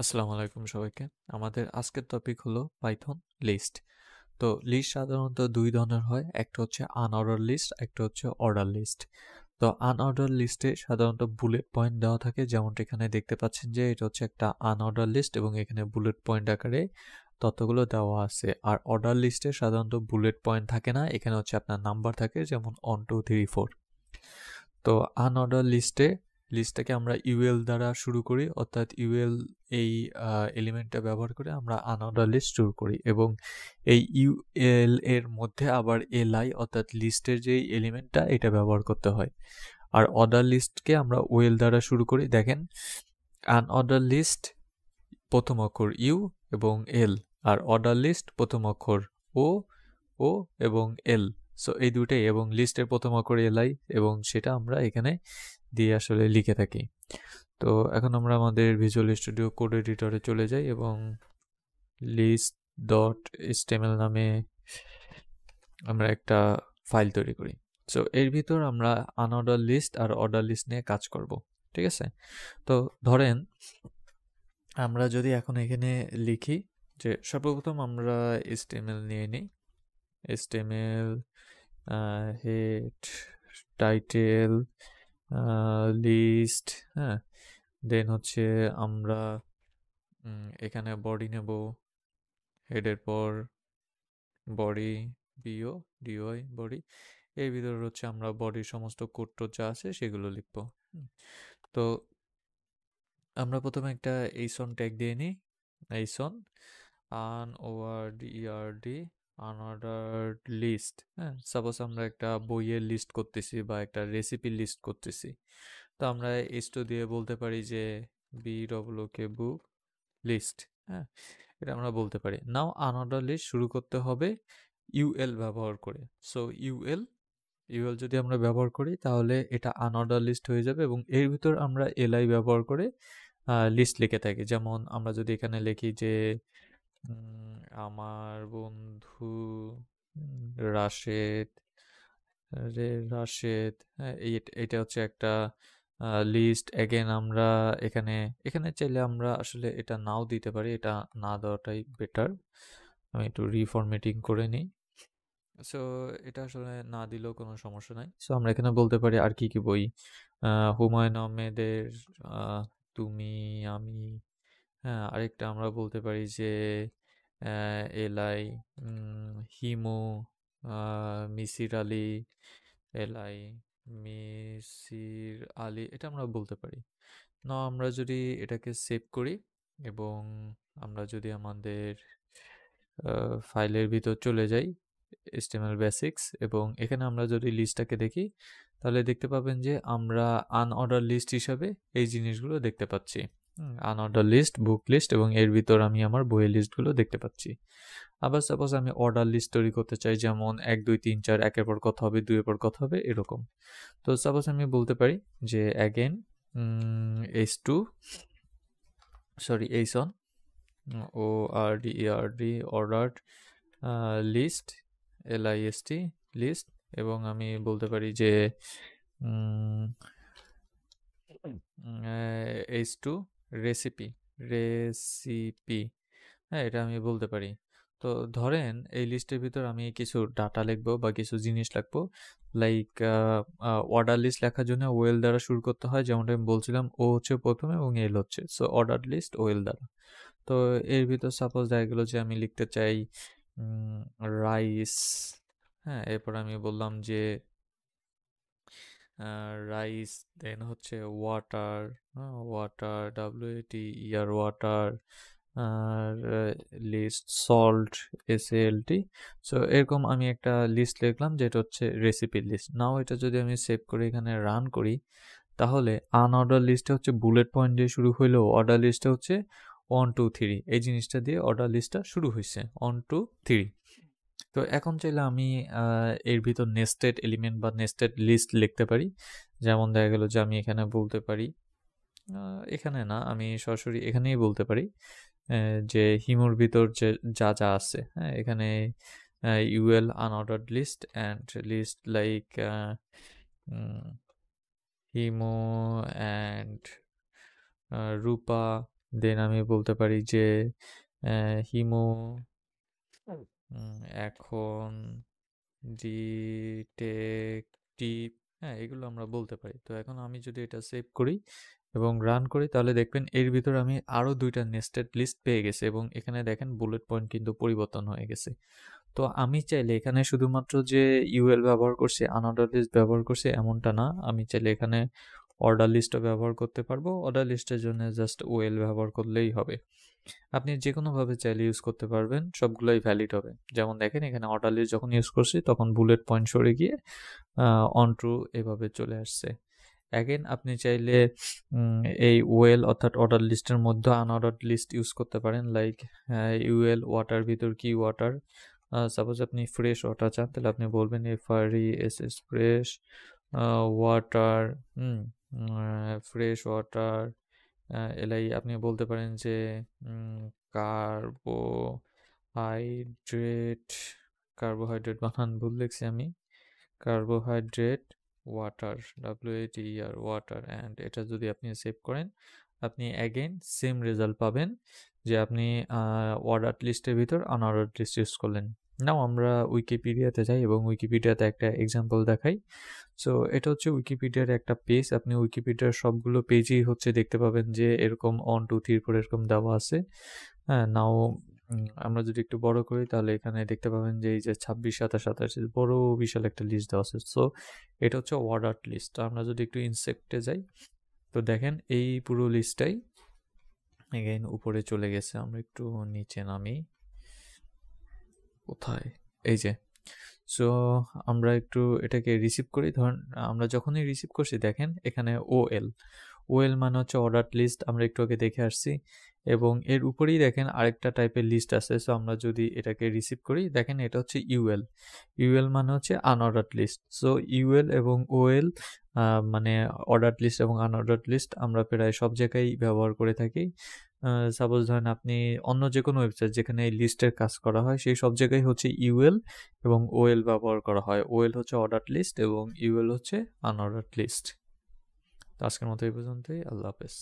আসসালামু আলাইকুম সবাইকে। আমাদের আজকের টপিক হলো পাইথন লিস্ট। তো লিস্ট সাধারণত দুই ধরনের হয়, একটা হচ্ছে আনঅর্ডার লিস্ট, একটা হচ্ছে অর্ডার লিস্ট। তো আনঅর্ডার লিস্টে সাধারণত বুলেট পয়েন্ট দেওয়া থাকে, যেমনটা এখানে দেখতে পাচ্ছেন যে এটা হচ্ছে একটা আনঅর্ডার লিস্ট এবং এখানে বুলেট পয়েন্ট আকারে তথ্যগুলো দেওয়া আছে। আর অর্ডার লিস্টে সাধারণত বুলেট পয়েন্ট থাকে না, এখানে হচ্ছে আপনার নাম্বার থাকে, যেমন 1 2 3 4। তো আনঅর্ডার লিস্টটাকে আমরা ইউএল দ্বারা শুরু করি, অর্থাৎ ইউএল এই এলিমেন্টটা ব্যবহার করে আমরা আনঅর্ডার লিস্ট শুরু করি এবং এই ইউএল এর মধ্যে আবার এলআই অর্থাৎ লিস্টের যে এলিমেন্টটা এটা ব্যবহার করতে হয়। আর অর্ডার লিস্টকে আমরা ওয়েল দ্বারা শুরু করি। দেখেন, আনঅর্ডার লিস্ট প্রথম অক্ষর ইউ এবং এল, আর অর্ডার লিস্ট প্রথম অক্ষর ও ও এবং এল। সো এই দুটাই, এবং লিস্টের প্রথম অক্ষর এলআই এবং সেটা আমরা এখানে দিয়ে আসলে লিখে থাকি। তো এখন আমরা আমাদের ভিজুয়াল স্টুডিও কোড এডিটরে চলে যাই এবং লিস্ট ডট এচটিএমএল নামে আমরা একটা ফাইল তৈরি করি। সো এর ভিতর আমরা আনঅর্ডার লিস্ট আর অর্ডার লিস্ট নিয়ে কাজ করব, ঠিক আছে? তো ধরেন আমরা যদি এখন এখানে লিখি যে সর্বপ্রথম আমরা এচটিএমএল নিয়ে নিই, এচটিএমএল হেড টাইটেল লিস্ট, হ্যাঁ, দেন হচ্ছে আমরা এখানে বডি নেব, হেডের পর বডি বিও ডিওয়াই বডি, এর ভিতরে হচ্ছে আমরা বডির সমস্ত কোড টোড যা আছে সেগুলো লিখব। তো আমরা প্রথমে একটা এইসন ট্যাগ দিয়ে নিই, এইসন আনওআরডি আনঅর্ডার্ড লিস্ট। হ্যাঁ, সাপোজ আমরা একটা বইয়ের লিস্ট করতেছি বা একটা রেসিপি লিস্ট করতেছি, তো আমরা এইচ2 দিয়ে বলতে পারি যে বিডব্লিউকে বুক লিস্ট। হ্যাঁ, এটা আমরা বলতে পারি। নাও আনঅর্ডার লিস্ট শুরু করতে হবে ইউএল ব্যবহার করে। সো ইউএল যদি আমরা ব্যবহার করি তাহলে এটা আনঅর্ডার লিস্ট হয়ে যাবে এবং এর ভিতর আমরা এলআই ব্যবহার করে লিস্ট লিখে থাকি। যেমন আমরা যদি এখানে লিখি যে আমার বন্ধু রাশেদ, রাশেদ, হ্যাঁ, এটা হচ্ছে একটা লিস্ট। এগেন আমরা এখানে এখানে চাইলে আমরা আসলে এটা নাও দিতে পারি, এটা না দেওয়াটাই বেটার। আমি একটু রিফরম্যাটিং করে নিই। সো এটা আসলে না দিলেও কোনো সমস্যা নাই। সো আমরা এখানে বলতে পারি আর কি কি বই, হুমায়ুন আহমেদের তুমি আমি, হ্যাঁ, আরেকটা আমরা বলতে পারি যে এলাই হিমু মিসির আলী, এলাই মিসির আলী, এটা আমরা বলতে পারি। না, আমরা যদি এটাকে সেভ করি এবং আমরা যদি আমাদের ফাইলের ভিতর চলে যাই, HTML বেসিক্স, এবং এখানে আমরা যদি লিস্টটাকে দেখি তাহলে দেখতে পাবেন যে আমরা আনঅর্ডার লিস্ট হিসাবে এই জিনিসগুলো দেখতে পাচ্ছি। আনঅর্ডার লিস্ট, বুক লিস্ট, এবং এর ভিতর আমি আমার বইয়ের লিস্টগুলো দেখতে পাচ্ছি। আবার সাপোজ আমি অর্ডার লিস্ট তৈরি করতে চাই, যেমন 1 2 3 4, একের পর কথা হবে, 2 এর পর কথা হবে, এরকম। তো সাপোজ আমি বলতে পারি যে অ্যাগেন H2 সরি এইসন ORDERD ordered list LIST list, এবং আমি বলতে পারি যে H2 রেসিপি রেসিপি, হ্যাঁ, এটা আমি বলতে পারি। তো ধরেন এই লিস্টের ভিতর আমি কিছু ডাটা লিখবো বা কিছু জিনিস লিখবো, লাইক অর্ডার লিস্ট লেখার জন্য ওয়েল দ্বারা শুরু করতে হয়, যেমনটা আমি বলছিলাম, ও হচ্ছে প্রথমে এবং এল হচ্ছে। সো অর্ডার লিস্ট ওয়েল দ্বারা। তো এর ভিতর সাপোজ দেখা গেলো যে আমি লিখতে চাই রাইস, হ্যাঁ, এরপর আমি বললাম যে রাইস, দেন হচ্ছে ওয়াটার, ওয়াটার WATER ওয়াটার, আর লিস্ট সল্ট SALT। সো এরকম আমি একটা লিস্ট লিখলাম যেটা হচ্ছে রেসিপি লিস্ট। নাও এটা যদি আমি সেভ করে এখানে রান করি তাহলে আনঅর্ডার লিস্টে হচ্ছে বুলেট পয়েন্ট দিয়ে শুরু হইলেও অর্ডার লিস্টে হচ্ছে 1 2 3, এই জিনিসটা দিয়ে অর্ডার লিস্টটা শুরু হয়েছে 1 2 3। তো এখন চাইলে আমি এর ভিতর নেস্টেড এলিমেন্ট বা নেস্টেড লিস্ট লিখতে পারি। যেমন দেখা গেল যে আমি এখানে বলতে পারি, এখানে না, আমি সরাসরি এখানেই বলতে পারি যে হিমুর ভিতর যে যা যা আছে, হ্যাঁ, এখানে UL unordered list and list like Himo and Rupa, then আমি বলতে পারি যে হিমো এখন ডিটেকটিভ, হ্যাঁ এগুলো আমরা বলতে পারি। তো এখন আমি যদি এটা সেভ করি এবং রান করি তাহলে দেখবেন এর ভিতরে আমি আরও 2টা নেস্টেড লিস্ট পেয়ে গেছি এবং এখানে দেখেন বুলেট পয়েন্ট কিন্তু পরিবর্তন হয়ে গেছে। তো আমি চাইলে এখানে শুধুমাত্র যে ইউএল ব্যবহার করছি, আনঅর্ডার লিস্ট ব্যবহার করছি এমনটা না, আমি চাইলে এখানে অর্ডার লিস্টও ব্যবহার করতে পারবো। অর্ডার লিস্টের জন্য জাস্ট ওএল ব্যবহার করলেই হবে। আপনি যে কোনোভাবে চাইলে ইউজ করতে পারবেন, সবগুলোই ভ্যালিড হবে। যেমন দেখেন এখানে অর্ডার লিস্ট যখন ইউজ করছি তখন বুলেট পয়েন্ট সরে গিয়ে অন ট্রু এভাবে চলে আসছে। অ্যাগেন আপনি চাইলে এই ওয়েল অর্থাৎ অর্ডার লিস্টের মধ্যে আনঅর্ডার লিস্ট ইউজ করতে পারেন, লাইক ইউএল ওয়াটার ভিতর কি ওয়াটার, সাপোজ আপনি ফ্রেশ ওয়াটার চান তাহলে আপনি বলবেন FRESS fresh water, fresh water এলাই আপনি বলতে পারেন যে কার্বোহাইড্রেট বানান ভুল লিখছি আমি, carbohydrate water WATER water, and এটা যদি আপনি সেভ করেন আপনি অ্যাগেন সেম রেজাল্ট পাবেন যে আপনি অর্ডার লিস্টের ভিতর আনঅর্ডার লিস্ট ইউজ করলেন। নাও আমরা উইকিপিডিয়াতে যাই এবং উইকিপিডিয়াতে একটা এক্সাম্পল দেখাই। সো এটা হচ্ছে উইকিপিডিয়ার একটা পেজ, আপনি উইকিপিডিয়ার সবগুলো পেজেই হচ্ছে দেখতে পাবেন যে এরকম 1 2 3 4 এরকম দেওয়া আছে। হ্যাঁ, নাও আমরা যদি একটু বড় করি তাহলে এখানে দেখতে পাবেন যে এই যে 26 27 28 বড় বিশাল একটা লিস্ট দেওয়া আছে। সো এটা হচ্ছে অর্ডার লিস্ট। আমরা যদি একটু ইনসেক্টে যাই তো দেখেন এই পুরো লিস্টটাই এগেইন উপরে চলে গেছে। আমরা একটু নিচে নামি, কোথায়, এই যে। সো আমরা একটু এটাকে রিসিভ করি, ধরুন আমরা যখনই রিসিভ করছি দেখেন এখানে ওএল মানে হচ্ছে অর্ডার লিস্ট, আমরা একটু আগে দেখে আসছি, এবং এর উপরেই দেখেন আরেকটা টাইপের লিস্ট আছে। সো আমরা যদি এটাকে রিসিভ করি দেখেন এটা হচ্ছে ইউএল মানে হচ্ছে আনঅর্ডার লিস্ট। সো ইউএল এবং ওএল মানে অর্ডার লিস্ট এবং আনঅর্ডার লিস্ট আমরা প্রায় সব জায়গায় ব্যবহার করে থাকি। সাপোজ ধরেন আপনি অন্য যে কোনো ওয়েবসাইট যেখানে এই লিস্টের কাজ করা হয় সেই সব জায়গায় হচ্ছে ইউএল এবং ওএল ব্যবহার করা হয়। ওএল হচ্ছে অর্ডার লিস্ট এবং ইউএল হচ্ছে আনঅর্ডার লিস্ট। তো আজকের মতো এই পর্যন্তই, আল্লাহ হাফেজ।